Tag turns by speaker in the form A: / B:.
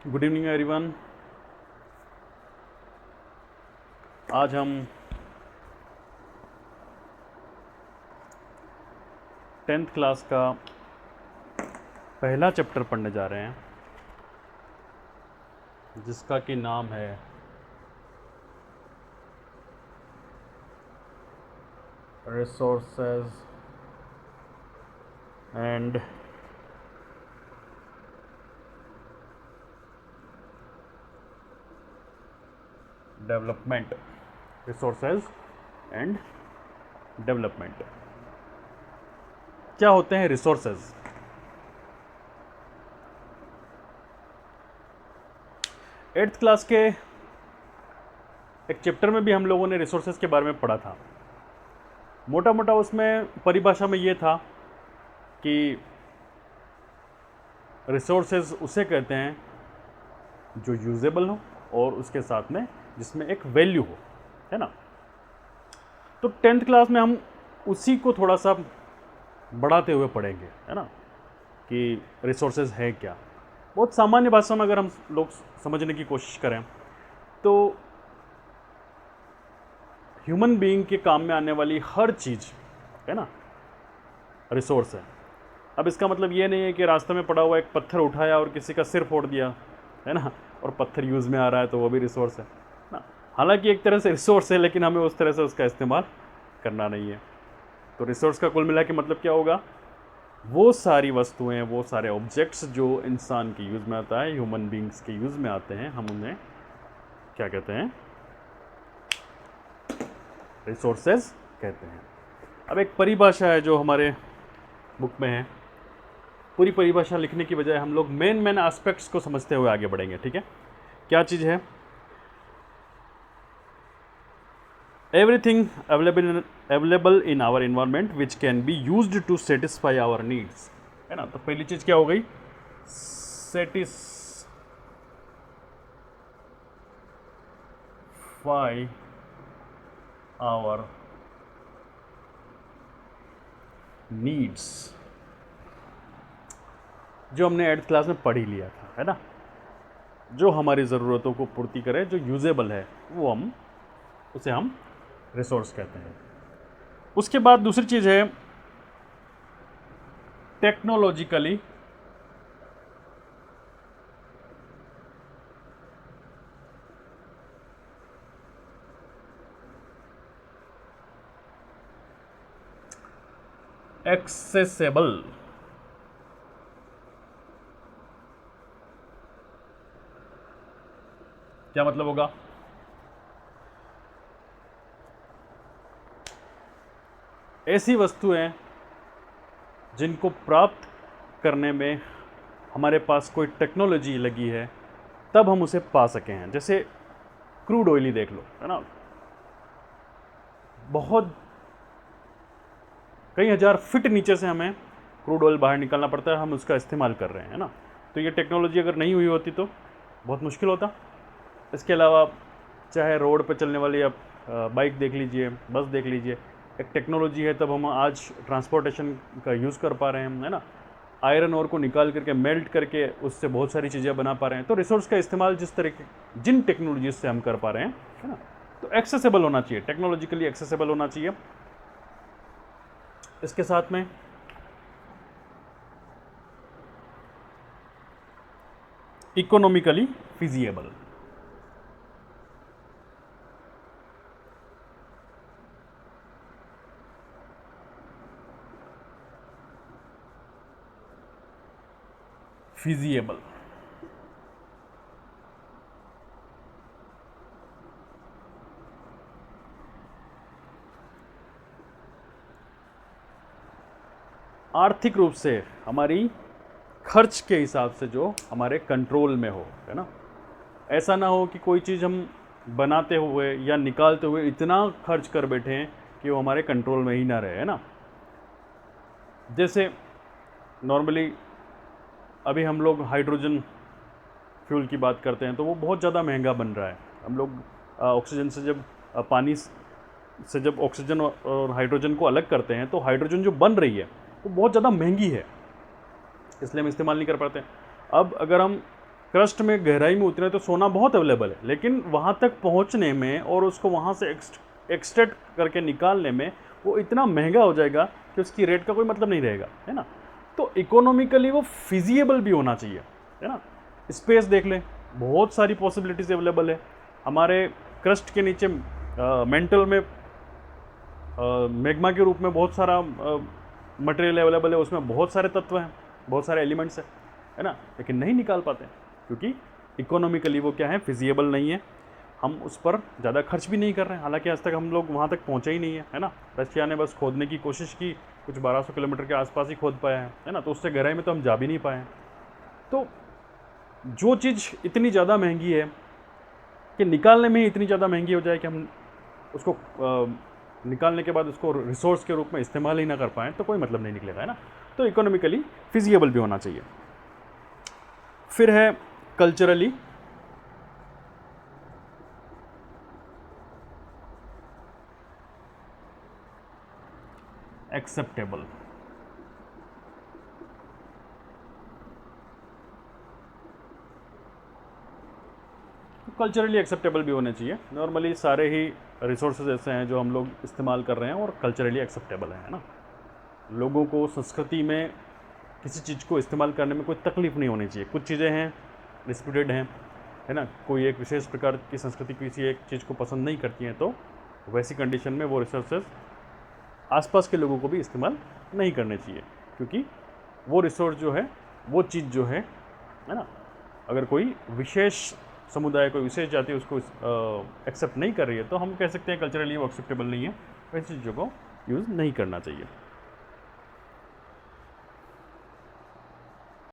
A: Good evening everyone. आज हम 10th class का पहला चैप्टर पढ़ने जा रहे हैं, जिसका कि नाम है resources and development. Resources and development. क्या होते हैं रिसोर्सेज? एट्थ क्लास के एक चैप्टर में भी हम लोगों ने रिसोर्सेज के बारे में पढ़ा था। मोटा मोटा उसमें परिभाषा में ये था कि रिसोर्सेज उसे कहते हैं जो यूजेबल हो और उसके साथ में जिसमें एक वैल्यू हो, है ना। तो 10th क्लास में हम उसी को थोड़ा सा बढ़ाते हुए पढ़ेंगे, है ना, कि रिसोर्सेज है क्या। बहुत सामान्य भाषा में अगर हम लोग समझने की कोशिश करें तो ह्यूमन बीइंग के काम में आने वाली हर चीज़, है ना, रिसोर्स है। अब इसका मतलब ये नहीं है कि रास्ते में पड़ा हुआ एक पत्थर उठाया और किसी का सिर फोड़ दिया, है ना, और पत्थर यूज़ में आ रहा है तो वो भी रिसोर्स है ना। हालांकि एक तरह से रिसोर्स है, लेकिन हमें उस तरह से उसका इस्तेमाल करना नहीं है। तो रिसोर्स का कुल मिला के मतलब क्या होगा? वो सारी वस्तुएं, वो सारे ऑब्जेक्ट्स जो इंसान के यूज़ में आता है, ह्यूमन बींग्स के यूज़ में आते हैं, हम उन्हें क्या कहते हैं? रिसोर्सेज कहते हैं। अब एक परिभाषा है जो हमारे बुक में है। पूरी परिभाषा लिखने की बजाय हम लोग मेन एस्पेक्ट्स को समझते हुए आगे बढ़ेंगे, ठीक है। क्या चीज़ है? Everything available in our environment which can be used to satisfy our needs, है ना। तो पहली चीज़ क्या हो गई? सेटिस्फाई आवर नीड्स, जो हमने 8th क्लास में पढ़ ही लिया था, है ना। जो हमारी ज़रूरतों को पूर्ति करे, जो यूजेबल है, वो उसे हम रिसोर्स कहते हैं। उसके बाद दूसरी चीज़ है टेक्नोलॉजिकली एक्सेसिबल। क्या मतलब होगा? ऐसी वस्तुएं जिनको प्राप्त करने में हमारे पास कोई टेक्नोलॉजी लगी है, तब हम उसे पा सके हैं। जैसे क्रूड ऑयल ही देख लो, है ना। बहुत कई हज़ार फीट नीचे से हमें क्रूड ऑयल बाहर निकालना पड़ता है, हम उसका इस्तेमाल कर रहे हैं, है ना। तो ये टेक्नोलॉजी अगर नहीं हुई होती तो बहुत मुश्किल होता। इसके अलावा चाहे रोड पर चलने वाली आप बाइक देख लीजिए, बस देख लीजिए, एक टेक्नोलॉजी है, तब हम आज ट्रांसपोर्टेशन का यूज़ कर पा रहे हैं, है ना। आयरन ओर को निकाल करके मेल्ट करके उससे बहुत सारी चीज़ें बना पा रहे हैं। तो रिसोर्स का इस्तेमाल जिस तरीके, जिन टेक्नोलॉजी से हम कर पा रहे हैं, है ना, तो एक्सेसिबल होना चाहिए, टेक्नोलॉजिकली एक्सेसिबल होना चाहिए। इसके साथ में इकोनॉमिकली फिजिएबल। फिजिएबल आर्थिक रूप से हमारी खर्च के हिसाब से जो हमारे कंट्रोल में हो, है ना। ऐसा ना हो कि कोई चीज़ हम बनाते हुए या निकालते हुए इतना खर्च कर बैठे हैं कि वो हमारे कंट्रोल में ही ना रहे, है ना। जैसे नॉर्मली अभी हम लोग हाइड्रोजन फ्यूल की बात करते हैं तो वो बहुत ज़्यादा महंगा बन रहा है। हम लोग ऑक्सीजन से जब पानी से जब ऑक्सीजन और हाइड्रोजन को अलग करते हैं तो हाइड्रोजन जो बन रही है वो बहुत ज़्यादा महंगी है, इसलिए हम इस्तेमाल नहीं कर पाते। अब अगर हम क्रस्ट में गहराई में उतरे तो सोना बहुत अवेलेबल है, लेकिन वहाँ तक पहुँचने में और उसको वहाँ से एक्सट्रैक्ट करके निकालने में वो इतना महंगा हो जाएगा कि उसकी रेट का कोई मतलब नहीं रहेगा, है ना। तो इकोनॉमिकली वो फिजिएबल भी होना चाहिए, है ना। स्पेस देख लें, बहुत सारी पॉसिबिलिटीज़ अवेलेबल है हमारे क्रस्ट के नीचे। मेंटल में मैग्मा के रूप में बहुत सारा मटेरियल अवेलेबल है, उसमें बहुत सारे तत्व हैं, बहुत सारे एलिमेंट्स हैं, है ना, लेकिन नहीं निकाल पाते क्योंकि इकोनॉमिकली वो क्या है, फिजिएबल नहीं है। हम उस पर ज़्यादा खर्च भी नहीं कर रहे हैं, हालांकि आज तक हम लोग वहाँ तक पहुँचे ही नहीं है ना। रशिया ने बस खोदने की कोशिश की, कुछ 1200 किलोमीटर के आसपास ही खोद पाया है ना, तो उससे गहराई में तो हम जा भी नहीं पाए हैं। तो जो चीज़ इतनी ज़्यादा महंगी है कि निकालने में ही इतनी ज़्यादा महंगी हो जाए कि हम उसको निकालने के बाद उसको रिसोर्स के रूप में इस्तेमाल ही ना कर पाएँ, तो कोई मतलब नहीं निकलेगा, है ना। तो इकोनॉमिकली फिजिएबल भी होना चाहिए। फिर है कल्चरली एक्सेप्टेबल। कल्चरली एक्सेप्टेबल भी होने चाहिए। नॉर्मली सारे ही रिसोर्सेज ऐसे हैं जो हम लोग इस्तेमाल कर रहे हैं और कल्चरली एक्सेप्टेबल है ना। लोगों को संस्कृति में किसी चीज़ को इस्तेमाल करने में कोई तकलीफ़ नहीं होनी चाहिए। कुछ चीज़ें हैं डिस्प्यूटेड हैं, है ना, कोई एक विशेष प्रकार की संस्कृति किसी एक चीज़ को पसंद नहीं करती हैं, तो वैसी कंडीशन में वो रिसोर्सेज आसपास के लोगों को भी इस्तेमाल नहीं करने चाहिए, क्योंकि वो रिसोर्स जो है, वो चीज़ जो है ना, अगर कोई विशेष समुदाय, कोई विशेष जाति उसको एक्सेप्ट नहीं कर रही है, तो हम कह सकते हैं कल्चरली वो एक्सेप्टेबल नहीं है, वैसी चीज़ों को यूज़ नहीं करना चाहिए।